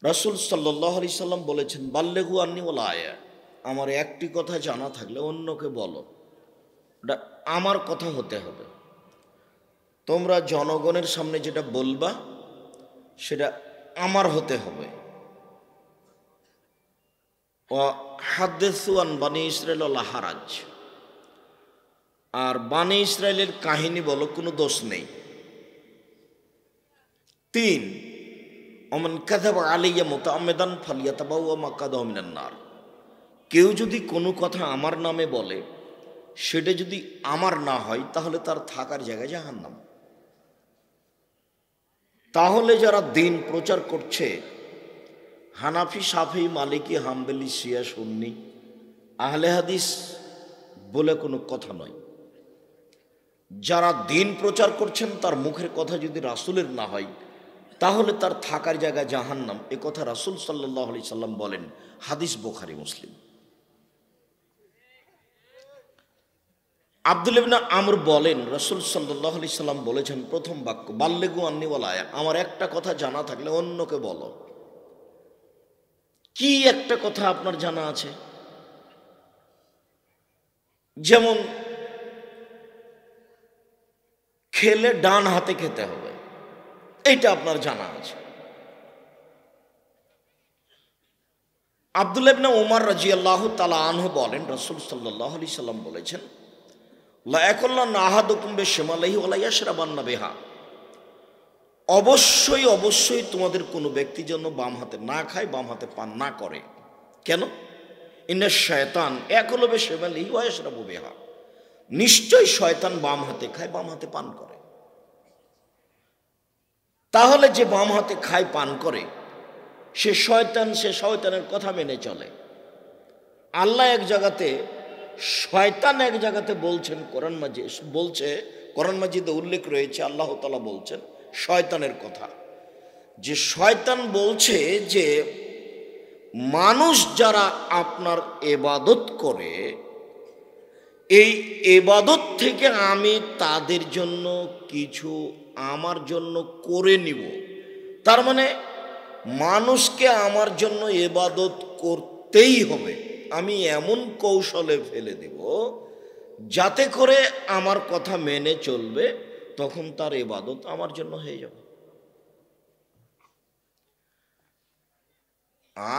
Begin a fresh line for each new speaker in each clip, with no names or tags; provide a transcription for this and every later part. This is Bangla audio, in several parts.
রাসূল সাল্লাল্লাহু আলাইহি সাল্লাম বলেছেন, বাল্লিগু আন্নী ওয়ালা আয়া, আমার একটি কথা জানা থাকলে অন্যকে বলো, এটা আমার কথা হতে হবে। তোমরা জনগণের সামনে যেটা বলবা সেটা আমার হতে হবে। ওয়া হাদ্দিসু আন বানি ইসরাইল ওয়ালা হারাজ, আর বানি ইসরাইলের কাহিনী বলো, কোনো দোষ নেই। 3, ওমান কাযাবা আলাইয়া মুতাআম্মিদান ফালিয়াতাবাওয়া মাকআদাহু মিনান নার, কেউ যদি কোনো কথা আমার নামে বলে সেটা যদি আমার না হয় তাহলে তার থাকার জায়গা জাহান্নাম। তাহলে যারা দিন প্রচার করছে, হানাফি, শাফি, মালিকি, হাম্বলি, শিয়া, সুন্নি, আহলে হাদিস বলে কোনো কথা নয়, যারা দিন প্রচার করছেন তার মুখের কথা যদি রাসূলের না হয় তাহলে তার থাকার জায়গা জাহান্নাম। এ কথা রাসূল সাল্লাল্লাহু আলাইহি সাল্লাম বলেন, হাদিস বুখারী মুসলিম। আব্দুল্লাহ ইবনে আমর বলেন, রাসূল সাল্লাল্লাহু আলাইহি সাল্লাম বলেছেন, প্রথম বাক্য বাল্লিগু আন্নী ওয়ালা আয়া, আমার একটা কথা জানা থাকলে অন্যকে বলো। কি একটা কথা আপনার জানা আছে? যেমন খেলে ডান হাতে খেতে হবে, এইটা আপনার জানা আছে। আব্দুল্লাহ ইবনে ওমর রাদিয়াল্লাহু তাআলা আনহু বলেন, রাসূল সাল্লাল্লাহু আলাইহি সাল্লাম বলেছেন, লা ইয়াকুল্লান্না আহাদুকুম বিশিমালিহি ওয়া লা ইয়াশরাবান্না বিহা, অবশ্যই অবশ্যই তোমাদের কোনো ব্যক্তি যেন বাম হাতে না খায়, বাম হাতে পান না করে। কেন? ইন্না শায়তান ইয়াকুলু বিশিমালিহি ওয়া ইয়াশরাবু বিহা, নিশ্চয় শয়তান বাম হাতে খায়, বাম হাতে পান করে। তাহলে যে বাম হাতে খায়, পান করে, সে শয়তান, সে শয়তানের কথা মেনে চলে। আল্লাহ এক জায়গাতে, শয়তান এক জায়গাতে বলছেন, কোরআন মাজিদে উল্লেখ রয়েছে, আল্লাহ তাআলা বলছেন শয়তানের কথা, যে শয়তান বলছে যে মানুষ যারা আপনার ইবাদত করে, এই ইবাদত থেকে আমি তাদের জন্য কিছু আমার জন্য করে নিব। তার মানে মানুষকে আমার জন্য ইবাদত করতেই হবে, আমি এমন কৌশলে ফেলে দেব যাতে করে আমার কথা মেনে চলবে, তখন তার ইবাদত আমার জন্য হয়ে যাবে।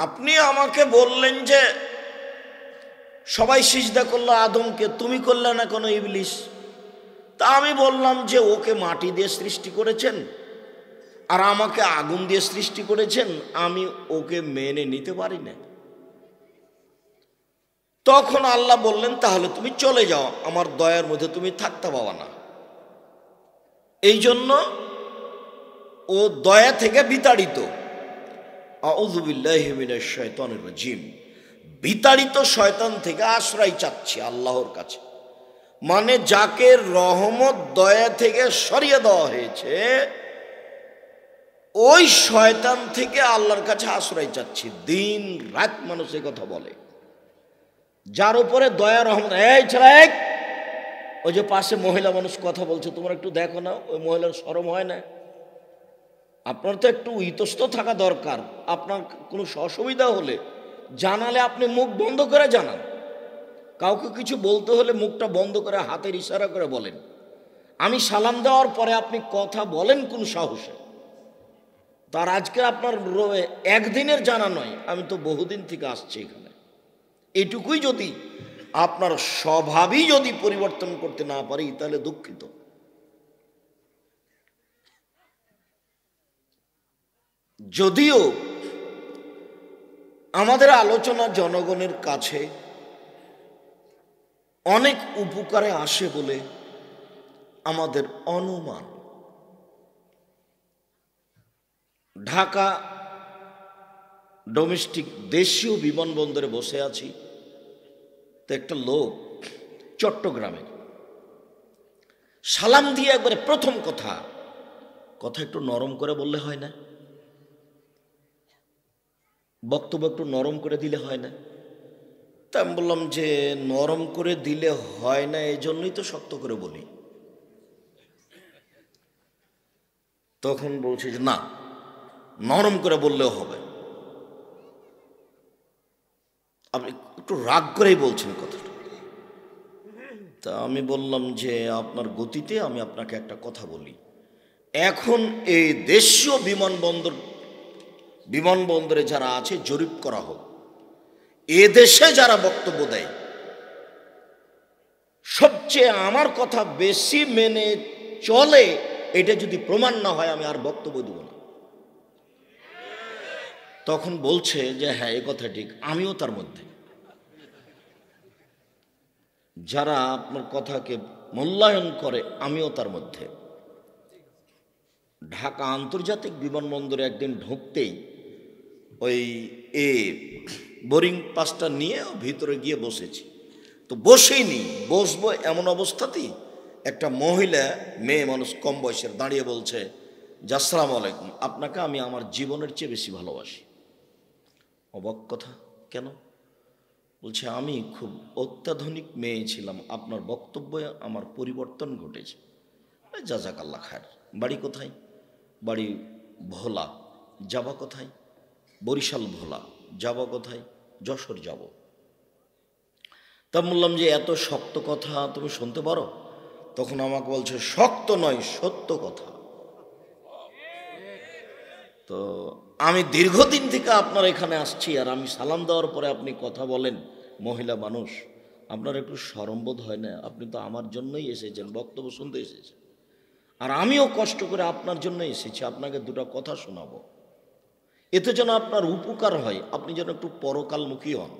আপনি আমাকে বললেন যে সবাই সিজদা করলো আদমকে, তুমি করলে না কোনো ইবলিস? তা আমি বললাম যে ওকে মাটি দিয়ে সৃষ্টি করেছেন আর আমাকে আগুন দিয়ে সৃষ্টি করেছেন, আমি ওকে মেনে নিতে পারি না। তখন আল্লাহ বললেন, তাহলে তুমি চলে যাও, আমার দয়ার মধ্যে তুমি থাকতে পাবা না। এই জন্য ও দয়া থেকে বিতাড়িত। আউযু বিল্লাহি মিনাশ শাইতানির রাজিম, বিতাড়িত শয়তান থেকে আশ্রয় চাচ্ছি আল্লাহর কাছে। মানে যাকে রহমত দয়া থেকে সরিয়ে দেওয়া হয়েছে, ওই শয়তান থেকে আল্লাহর কাছে আশ্রয় চাচ্ছি। দিন রাত মানুষ এই কথা বলে, যার উপরে দয়া রহমত। এই ছেলে, ওই যে পাশে মহিলা মানুষ কথা বলছে, তোমরা একটু দেখো না, ওই মহিলার শরম হয় না? আপনার তো একটু ইতস্ত থাকা দরকার। আপনার কোনো অসুবিধা হলে জানালে আপনি মুখ বন্ধ করে জানান। কাউকে কিছু বলতে হলে মুখটা বন্ধ করে হাতের ইশারা করে বলেন। আমি সালাম দেওয়ার পরে আপনি কথা বলেন কোন সাহসে? তার আজকে আপনার একদিনের জানা নয়, আমি তো বহুদিন থেকে আসছি এখানে। এটুকুই যদি আপনার স্বভাবই যদি পরিবর্তন করতে না পারি তাহলে দুঃখিত। যদিও আমাদের আলোচনা জনগণের কাছে অনেক উপকারে আসে বলে আমাদের অনুমান। ঢাকা ডোমেস্টিক দেশীয় বিমানবন্দরে বসে আছি, তো একটা লোক চট্টগ্রামে সালাম দিয়ে একবারে প্রথম কথা একটু নরম করে বললে হয় না? বক্তব্য একটু নরম করে দিলে হয় না? তা আমি বললাম যে নরম করে দিলে হয় না, এই জন্যই তো শক্ত করে বলি। তখন বলছে যে না, নরম করে বললেও হবে। আপনি একটু রাগ করেই বলছেন কথাটা। তা আমি বললাম যে আপনার গতিতে আমি আপনাকে একটা কথা বলি, এখন এই দেশীয় বিমানবন্দরে যারা আছে জরিপ করা হোক, এ দেশে যারা বক্তব্য দেয় সবচেয়ে আমার কথা বেশি মেনে চলে, এটা যদি প্রমাণ না হয় আমি আর বক্তব্য দেব না। তখন বলছে যে হ্যাঁ এ কথা ঠিক, আমিও তার মধ্যে। যারা আপনার কথাকে মূল্যায়ন করে আমিও তার মধ্যে। ঢাকা আন্তর্জাতিক বিমানবন্দরে একদিন ঢুকতেই ওই বোরিং পাসটা নিয়ে ভিতরে গিয়ে বসেছি, তো বসেইনি, বসবো এমন অবস্থাতেই একটা মহিলা, মেয়ে মানুষ, কম বয়সের, দাঁড়িয়ে বলছে যে আসসালামু আলাইকুম, আপনাকে আমি আমার জীবনের চেয়ে বেশি ভালোবাসি। অবাক কথা, কেন? বলছে আমি খুব অত্যাধুনিক মেয়ে ছিলাম, আপনার বক্তব্যে আমার পরিবর্তন ঘটেছে। জাযাকাল্লাহ খায়ের। বাড়ি কোথায়? বাড়ি ভোলা। যাবা কোথায়? বরিশাল ভোলা। যাবা কোথায়? যশোর যাব। তা বললাম যে এত শক্ত কথা তুমি শুনতে পারো? তখন আমাকে বলছে শক্ত নয়, সত্য কথা। তো আমি দীর্ঘদিন থেকে আপনার এখানে আসছি, আর আমি সালাম দেওয়ার পরে আপনি কথা বলেন, মহিলা মানুষ, আপনার একটু শরমবোধ হয় না? আপনি তো আমার জন্যই এসেছেন, বক্তব্য শুনতে এসেছেন, আর আমিও কষ্ট করে আপনার জন্য এসেছি, আপনাকে দুটো কথা শোনাবো, এতে যেন আপনার উপকার হয়, আপনি যেন একটু পরকালমুখী হন।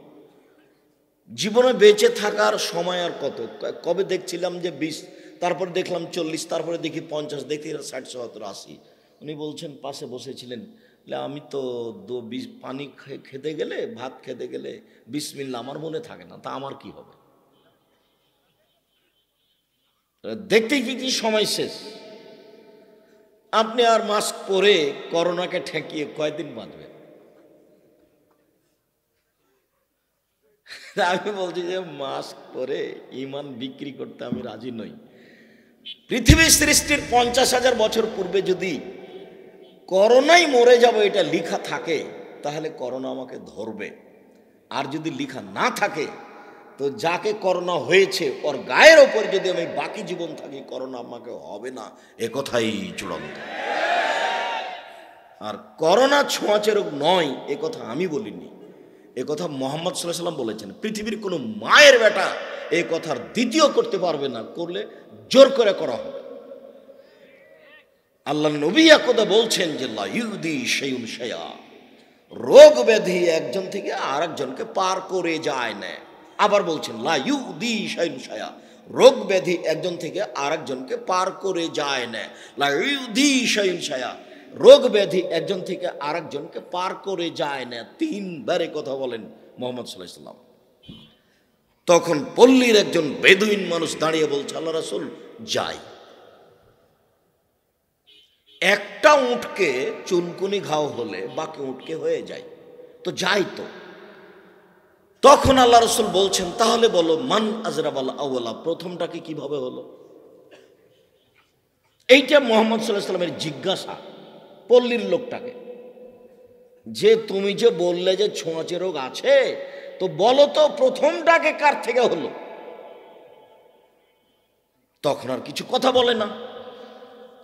জীবনে বেঁচে থাকার সময় আর কত? কবে দেখছিলাম যে 20, তারপরে দেখলাম 40, তারপরে দেখি 50, দেখি 60, 70, 80। উনি বলছেন, পাশে বসেছিলেন, আমি তো পানি খেতে গেলে, ভাত খেতে গেলে বিসমিল্লাহ আমার মনে থাকে না, তা আমার কি হবে? দেখতেই কি সময় শেষ। আপনি আর মাস্ক পরে করোনাকে ঠেকিয়ে কয়দিন বাঁচবেন? আমি বলছি যে মাস্ক পরে ইমান বিক্রি করতে আমি রাজি নই। পৃথিবী সৃষ্টির 50,000 বছর পূর্বে যদি করোনায় মরে যাব এটা লেখা থাকে, তাহলে করোনা আমাকে ধরবে। আর যদি লেখা না থাকে, তো যাকে করোনা হয়েছে ওর গায়ের ওপর যদি আমি বাকি জীবন থাকি, করোনা আমাকে হবে না, এ কথাই চূড়ান্ত। আর করোনা ছোঁয়াচে রোগ নয়, এ কথা আমি বলিনি, এ কথা মুহাম্মদ সাল্লাল্লাহু আলাইহি ওয়াসাল্লাম বলেছেন। পৃথিবীর কোনো মায়ের বেটা এ কথার দ্বিতীয় করতে পারবে না, করলে জোর করে করা হবে। আল্লাহ নবী একদা বলছেন যে লা ইউদি শাইউন শাইআ, রোগ ব্যাধি একজন থেকে আরেকজনকে পার করে যায় না। আবার বলছেন লা ইউদি শাইউন শাইআ, রোগ ব্যাধি একজন থেকে আরেকজনকে পার করে যায় না। লা ইউদি শাইউন শাইআ, রোগ ব্যাধি একজন থেকে আরেকজনকে পার করে যায় না। 3 বারে কথা বলেন মুহাম্মদ সাল্লাল্লাহু আলাইহি ওয়াসাল্লাম। তখন পল্লীর একজন বেদুইন মানুষ দাঁড়িয়ে বলছে, আল্লাহ রাসূল যাই। একটা উটকে চুনকুনি ঘাও হলে বাকি উটকে হয়ে যায়, তো যাই তো। তখন আল্লাহ রাসূল বলছেন, তাহলে বলো মান আজরাবাল আওয়ালা, প্রথমটাকে কিভাবে হলো? এইটা মুহাম্মদ সাল্লাল্লাহু আলাইহি ওয়াসাল্লামের জিজ্ঞাসা পল্লীর লোকটাকে, যে তুমি যে বললে যে ছোঁয়াচে রোগ আছে, তো বলো তো প্রথমটাকে কার থেকে হলো? তখন আর কিছু কথা বলে না।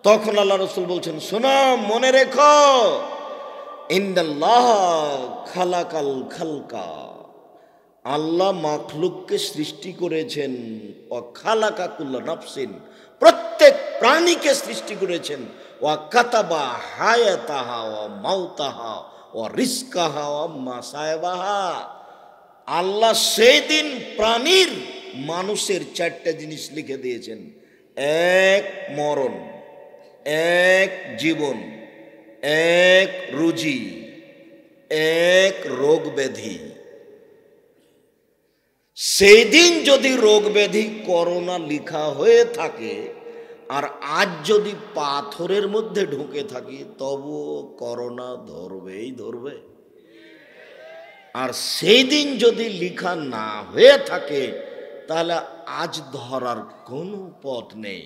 তখন আল্লাহ রাসূল বলছেন, শোনো, মনে রেখো, ইন্নাল্লাহ খালাকাল খালকা, আল্লাহ মাখলুককে সৃষ্টি করেছেন, ও খালাকা কুল্লা নাফসিন, প্রত্যেক প্রাণীকে সৃষ্টি করেছেন, ও কাতাবা হায়াতাহা ও মাউতাহা ও রিজকাহা ও মাসায়বাহা। আল্লাহ সেই দিন প্রাণীর, মানুষের 4টা জিনিস লিখে দিয়েছেন, এক মরণ, এক জীবন, এক রুজি, এক রোগ ব্যাধি। সেই দিন যদি রোগ ব্যাধি করোনা লেখা হয়ে থাকে, আর আজ যদি পাথরের মধ্যে ঢুকে থাকি, তবুও করোনা ধরবেই ধরবে। আর সেই দিন যদি লেখা না হয়ে থাকে, তাহলে আজ ধরার কোনো পথ নেই।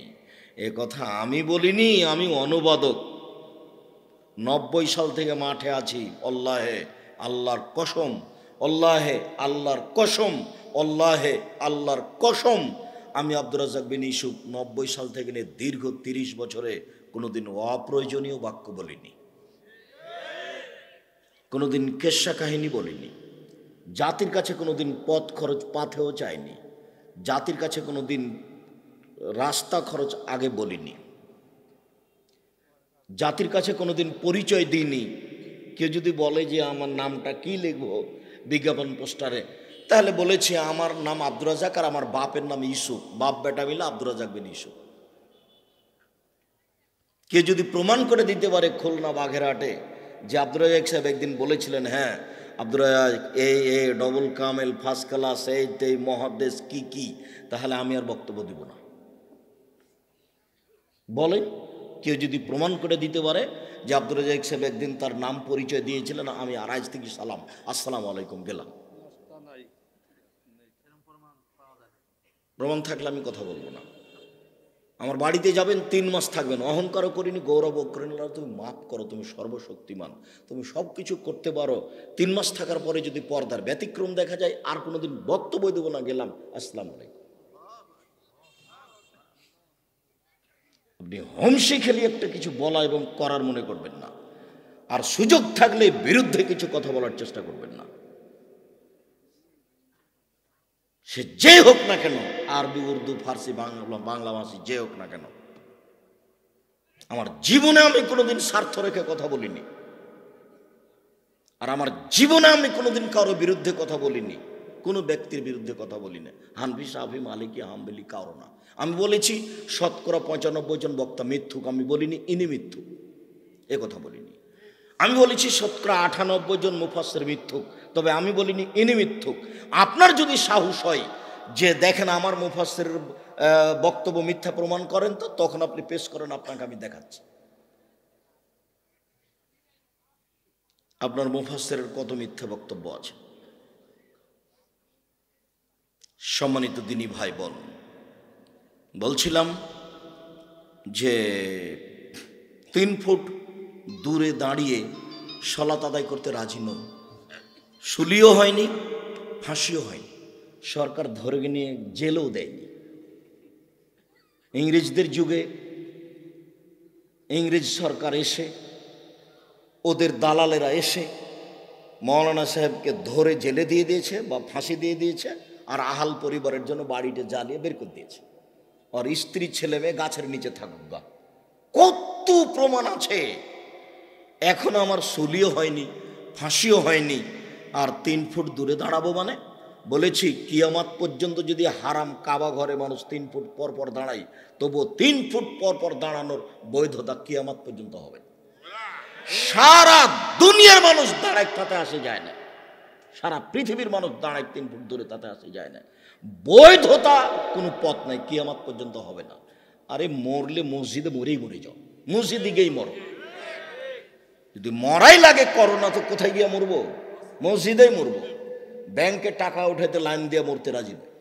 এ কথা আমি বলিনি, আমি অনুবাদক। 90 সাল থেকে মাঠে আছি, আল্লাহর কসম, আল্লাহে আল্লাহর কসম, আল্লাহে আল্লাহর কসম, আমি আব্দুর রাজ্জাক বিন ইউসুফ 90 সাল থেকে নিয়ে দীর্ঘ 30 বছরে কোনোদিন অপ্রয়োজনীয় বাক্য বলিনি, কোনোদিন কেচ্ছা কাহিনী বলিনি, জাতির কাছে কোনোদিন পথ খরচ পাথেও চাইনি, জাতির কাছে কোনোদিন রাস্তা খরচ আগে বলিনি, জাতির কাছে কোনোদিন পরিচয় দিইনি। কেউ যদি বলে যে আমার নামটা কি লিখবো বিজ্ঞাপন পোস্টারে, তাহলে বলেছি আমার নাম আব্দুর রাজ্জাক আর আমার বাপের নাম ইউসুফ, বাপ বেটা মিলে আব্দুর রাজ্জাক বিন ইউসুফ। কেউ যদি প্রমাণ করে দিতে পারে খুলনা বাঘেরহাটে যে আব্দুর রাজ্জাক সাহেব একদিন বলেছিলেন, হ্যাঁ আব্দুর রাজ্জাক এ ডবল কামেল ফার্স্ট ক্লাস এই মহাদেশ কি কি, তাহলে আমি আর বক্তব্য দিব না। বলেন কেউ যদি প্রমাণ করে দিতে পারে যে আব্দুর রাজ্জাক সাহেব একদিন তার নাম পরিচয় দিয়েছিলেন, আমি আড়াইশ থেকে সালাম আসসালামু আলাইকুম গেলাম, প্রমাণ থাকলে আমি কথা বলবো না। আমার বাড়িতে যাবেন 3 মাস থাকবেন, অহংকারও করিনি, গৌরবও করিনি, তুমি মাফ করো, তুমি সর্বশক্তিমান, তুমি সব কিছু করতে পারো। 3 মাস থাকার পরে যদি পর্দার ব্যতিক্রম দেখা যায়, আর কোনোদিন বক্তব্য দেবো না, গেলাম আসসালামু আলাইকুম। আপনি হোমসি খেলি একটা কিছু বলা এবং করার মনে করবেন না, আর সুযোগ থাকলে বিরুদ্ধে কিছু কথা বলার চেষ্টা করবেন না। সে যে হোক না কেন, আরবি উর্দু ফার্সি বাংলা ভাষী যে হোক না কেন, আমার জীবনে আমি কোনোদিন স্বার্থ রেখে কথা বলিনি, আর আমার জীবনে আমি কোনোদিন কারো বিরুদ্ধে কথা বলিনি, কোনো ব্যক্তির বিরুদ্ধে কথা বলি না, হানফি শাফি মালিকি হাম্বলি কারো না। আমি বলেছি 95% জন বক্তা মিথ্যুক, আমি বলিনি ইনি মিথ্যুক, এ কথা বলিনি। আমি বলেছি 98% জন মুফাসসির মিথ্যুক, তবে আমি বলিনি ইনি মিথ্যুক। আপনার যদি সাহস হয় যে দেখেন আমার মুফাসসিরের বক্তব্য মিথ্যা প্রমাণ করেন, তো তখন আপনি পেশ করেন, আপনাকে আমি দেখাচ্ছি আপনার মুফাসসিরের কত মিথ্যা বক্তব্য আছে। সম্মানিত দিনী ভাই বোন, বলছিলাম যে 3 ফুট দূরে দাঁড়িয়ে সালাত আদায় করতে রাজি নন, শুলিও হয়নি, ফাঁসিও হয়নি, সরকার ধরে নিয়ে জেলও দেয়নি। ইংরেজদের যুগে ইংরেজ সরকার এসে, ওদের দালালেরা এসে মৌলানা সাহেবকে ধরে জেলে দিয়ে দিয়েছে বা ফাঁসি দিয়ে দিয়েছে, আর আহাল পরিবারের জন্য বাড়িতে জ্বালিয়ে বের করে দিয়েছে, আর স্ত্রী ছেলে মেয়ে গাছের নিচে থাকুক গা। কত প্রমাণ আছে। এখন আমার শুলিও হয়নি, ফাঁসিও হয়নি, আর 3 ফুট দূরে দাঁড়াবো মানে বলেছি কিয়ামত পর্যন্ত যদি হারাম কাবা ঘরে মানুষ 3 ফুট পর পর দাঁড়ায়, তবুও 3 ফুট পর পর দাঁড়ানোর বৈধতা কিয়ামত পর্যন্ত হবে। সারা দুনিয়ার মানুষ দাঁড়ায় তাতে আসে যায় না, সারা পৃথিবীর মানুষ দাঁড়ায় 3 ফুট দূরে তাতে আসে যায় না, বৈধতা কোনো পথ নাই, কিয়ামত পর্যন্ত হবে না। আরে মরলে মসজিদে মরেই মরে যাও, মসজিদে গিয়েই মরো। যদি মরাই লাগে করোনা, তো কোথায় গিয়ে মরবো? মসজিদেই মরবো। ব্যাংকে টাকা উঠাতে লাইন দিয়ে মরতে রাজি নয়,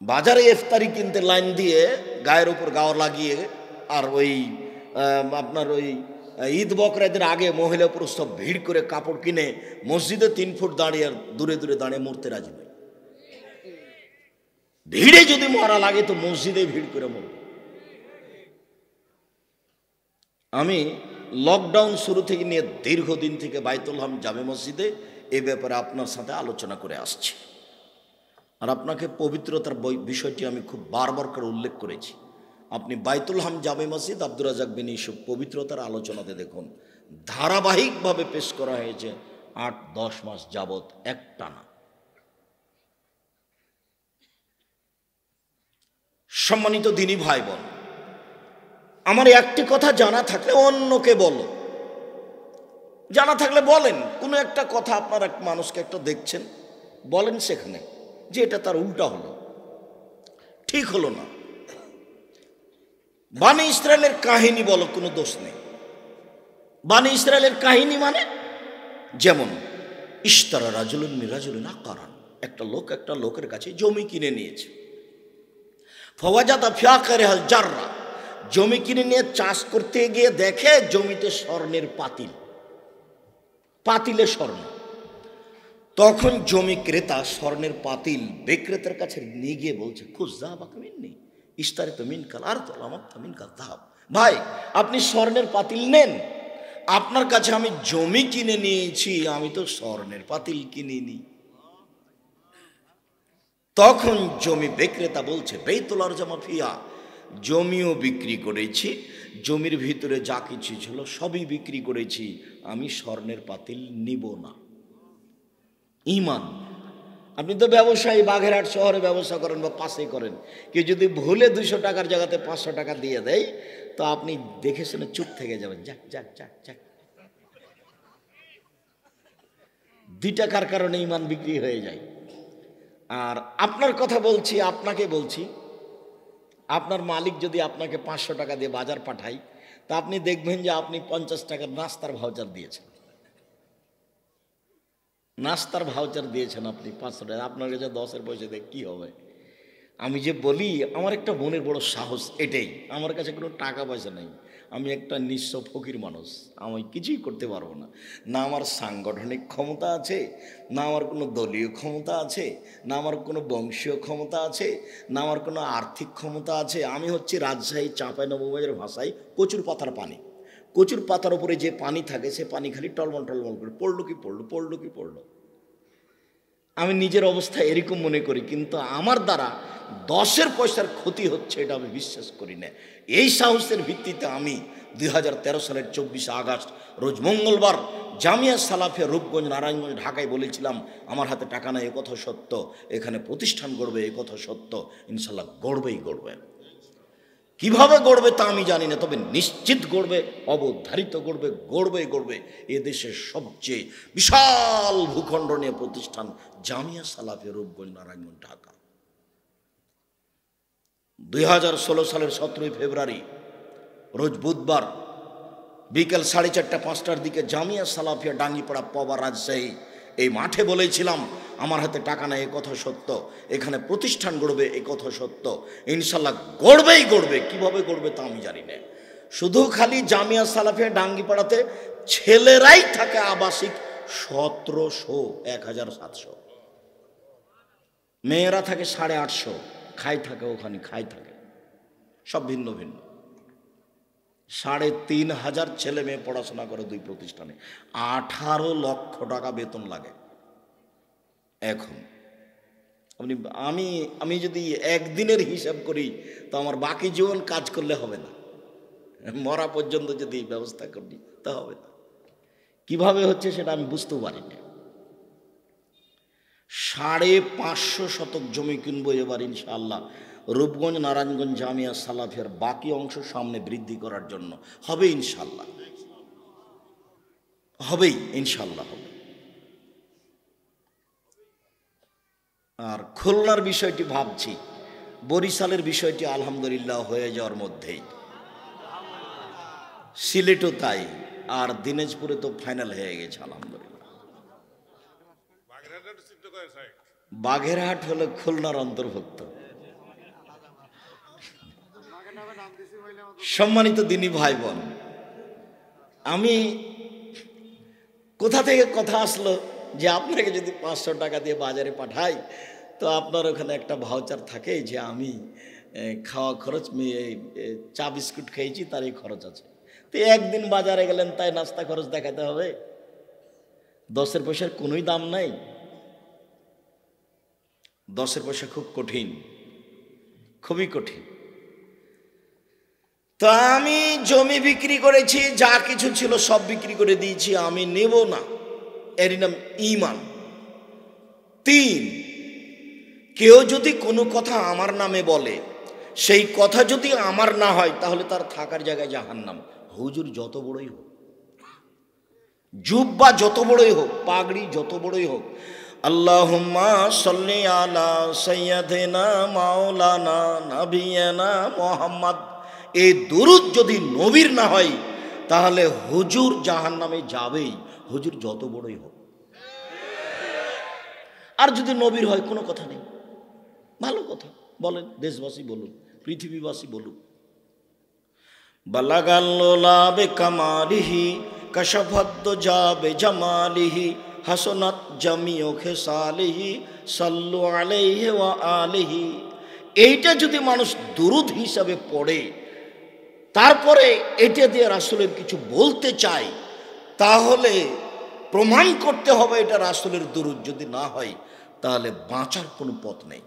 বাজারে ইফতারি কিনতে লাইন দিয়ে গায়ের উপর গাও লাগিয়ে, আর ওই আপনার ওই ঈদ বকরাদের আগে মহিলা পুরুষ সব ভিড় করে কাপড় কিনে মসজিদে 3 ফুট দাঁড়িয়ে আর দূরে দূরে দাঁড়িয়ে মরতে রাজি নয়। ভিড়ে যদি মরা লাগে তো মসজিদে ভিড় করে মরব। আমি লকডাউন শুরু থেকে নিয়ে দীর্ঘদিন থেকে বাইতুল হাম জামে মসজিদে এ ব্যাপারে আপনার সাথে আলোচনা করে আসছি, আর আপনাকে পবিত্রতার বিষয়টি আমি খুব বারবার করে উল্লেখ করেছি। আপনি বাইতুল হাম জামে মসজিদ আব্দুর রাজ্জাক বিন ইউসুফ পবিত্রতার আলোচনাতে দেখুন, ধারাবাহিকভাবে পেশ করা হয়েছে 8-10 মাস যাবৎ একটানা। সম্মানিত দিনী ভাই বোন, আমার একটি কথা জানা থাকলে অন্যকে বলো, জানা থাকলে বলেন। কোনো একটা কথা আপনার এক মানুষকে একটা দেখছেন, বলেন সেখানে যে এটা তার উল্টা হলো, ঠিক হলো না। বানি ইসরায়েলের কাহিনী বলো, কোনো দোষ নেই। বানি ইসরায়েলের কাহিনী মানে যেমন ইশতারা রাজুলুন মিরাজুলুন আকারান, একটা লোক একটা লোকের কাছে জমি কিনে নিয়েছে। ফাওয়াজাদা ফিআকারিহাল জাররা, জমি কিনে নিয়ে চাষ করতে গিয়ে দেখে জমিতে স্বর্ণের পাতিল, পাতিলে স্বর্ণ, তখন জমি ক্রেতা স্বর্ণের পাতিল বিক্রেতার কাছে নিয়ে গিয়ে বলছে, খুশ যাহাব মিন্নি ইস্তারে তো মিনকাল আর তো আমার তো মিনকাল যাহাব। ভাই আপনি স্বর্ণের পাতিল নেন, আপনার কাছে আমি জমি কিনে নিয়েছি, আমি তো স্বর্ণের পাতিল কিনিনি। তখন জমি বিক্রেতা বলছে, বেতুল আরজামা ফিয়া, জমিও বিক্রি করেছি, জমির ভিতরে যা কিছু ছিল সবই বিক্রি করেছি, আমি স্বর্ণের পাতিল নিব না। ঈমান। আপনি তো ব্যবসায়ী, বাগেরহাট শহরে ব্যবসা করেন বা পাশে করেন, কেউ যদি ভুলে 200 টাকার জায়গাতে 500 টাকা দিয়ে দেয়, তো আপনি দেখে শুনে চুপ থেকে যাবেন, যাক যাক যাক যাক, 2 টাকার কারণে ঈমান বিক্রি হয়ে যায়। আর আপনার কথা বলছি, আপনাকে বলছি, আপনার মালিক যদি আপনাকে 500 টাকা দিয়ে বাজার পাঠায়, তা আপনি দেখবেন যে আপনি 50 টাকার নাস্তার ভাউচার দিয়েছেন, নাস্তার ভাউচার দিয়েছেন আপনি 500 টাকা, আপনার কাছে 10-এর পয়সা দিয়ে কী হবে? আমি যে বলি, আমার একটা মনের বড় সাহস এটাই, আমার কাছে কোনো টাকা পয়সা নেই, আমি একটা নিঃস্ব ফকির মানুষ, আমি কিছুই করতে পারবো না, না আমার সাংগঠনিক ক্ষমতা আছে, না আমার কোনো দলীয় ক্ষমতা আছে, না আমার কোনো বংশীয় ক্ষমতা আছে, না আমার কোনো আর্থিক ক্ষমতা আছে। আমি হচ্ছে রাজশাহী চাঁপাইনবাবগঞ্জের ভাষায় কচুর পাতার পানি, কচুর পাতার উপরে যে পানি থাকে সে পানি খালি টলমল টলমল করে পড়লো কি পড়লো, পড়লো কি পড়লো। আমি নিজের অবস্থা এরকম মনে করি, কিন্তু আমার দ্বারা 10-এর পয়সার ক্ষতি হচ্ছে এটা আমি বিশ্বাস করি না। এই সাহসের ভিত্তিতে আমি 2013 সালের 24 আগস্ট রোজ মঙ্গলবার জামিয়া সালাফিয়া রূপগঞ্জ নারায়ণগঞ্জ ঢাকায় বলেছিলাম, আমার হাতে টাকা নাই এ কথা সত্য, এখানে প্রতিষ্ঠান গড়বে এ কথা সত্য, ইনশাল্লাহ গড়বেই গড়বে। কিভাবে গড়বে তা আমি জানি না, তবে নিশ্চিত গড়বে, অবধারিত গড়বে, গড়বেই গড়বে। এ দেশের সবচেয়ে বিশাল ভূখণ্ড নিয়ে প্রতিষ্ঠান জামিয়া সালাফিয়া রূপগঞ্জ নারায়ণগঞ্জ ঢাকা। 2016 সালের 17 ফেব্রুয়ারি রোজ বুধবার বিকেল 4:30-5টার দিকে জামিয়া সালাফিয়া ডাঙ্গিপাড়া পবা রাজশাহী এই মাঠে বলেছিলাম, আমার হাতে টাকা নেই এ কথা সত্য, এখানে প্রতিষ্ঠান গড়বে এ কথা সত্য, ইনশাল্লাহ গড়বেই গড়বে। কিভাবে গড়বে তা আমি জানি না। শুধু খালি জামিয়া সালাফিয়া ডাঙ্গিপাড়াতে ছেলেরাই থাকে আবাসিক 1700, 1700, মেয়েরা থাকে 850, খাই থাকে ওখানে, খাই থাকে সব ভিন্ন ভিন্ন। 3500 ছেলে মেয়ে পড়াশোনা করে 2 প্রতিষ্ঠানে, 18 লক্ষ টাকা বেতন লাগে। এখন আমি যদি একদিনের হিসাব করি, তো আমার বাকি জীবন কাজ করলে হবে না, মরা পর্যন্ত যদি ব্যবস্থা করি তা হবে না। কিভাবে হচ্ছে সেটা আমি বুঝতেও পারি না। 550 শতক জমি কিনবো এবার ইনশাআল্লাহ রূপগঞ্জ নারায়ণগঞ্জ জামিয়া সালাফিয়ার বাকি অংশ সামনে বৃদ্ধি করার জন্য। হবে ইনশাআল্লাহ, হবেই ইনশাআল্লাহ হবে। আর খুলনার বিষয়টি ভাবছি, বরিশালের বিষয়টি আলহামদুলিল্লাহ হয়ে যাওয়ার মধ্যেই, সিলেটও তাই, আর দিনাজপুরে তো ফাইনাল হয়ে গেছে আলহামদুলিল্লাহ। বাগেরহাট হলো খুলনার অন্তর্ভুক্ত। সম্মানিত দিনী ভাই বোন, আমি কোথা থেকে কথা আসলো যে আপনাকে যদি 500 টাকা দিয়ে বাজারে পাঠাই, তো আপনার ওখানে একটা ভাউচার থাকে যে আমি খাওয়া খরচ, চা বিস্কুট খেয়েছি তার এই খরচ আছে, তো একদিন বাজারে গেলেন তাই নাস্তা খরচ দেখাতে হবে, 10-এর পয়সার কোনোই দাম নাই। 10-এর পয়সা খুব কঠিন, খুবই কঠিন। তো আমি জমি বিক্রি করেছি, যা কিছু ছিল সব বিক্রি করে দিয়েছি, আমি নেব না, এর নাম ঈমান। 3, কেউ যদি কোনো কথা আমার নামে বলে, সেই কথা যদি আমার না হয়, তাহলে তার থাকার জায়গায় জাহান্নাম। হুজুর যত বড়ই হোক, জুব্বা যত বড়ই হোক, পাগড়ি যত বড়ই হোক, আল্লাহুম্মা সাল্লি আলা সাইয়্যিদিনা মাওলানা নাবিয়ানা মুহাম্মদ, এই দুরূদ যদি নবীর না হয়, তাহলে হুজুর জাহান্নামে যাবেই, হুজুর যত বড়ই হোক। আর যদি নবীর হয় কোনো কথা নেই, ভালো কথা বলেন, দেশবাসী বলুন, পৃথিবীবাসী বলুন। বালাগাল্লোলা বে কামালিহি কাশাফাদ্দ যাবে জামালিহি হাসনাত জামিউ খিসালিহি সাল্লু আলাইহি ওয়া আলিহি। এইটা যদি মানুষ দুরূদ হিসাবে পড়ে, তারপরে এটা দিয়ে রাসূলের কিছু বলতে চায়, তাহলে প্রমাণ করতে হবে এটা রাসূলের দুরূদ। যদি না হয় তাহলে বাঁচার কোনো পথ নেই।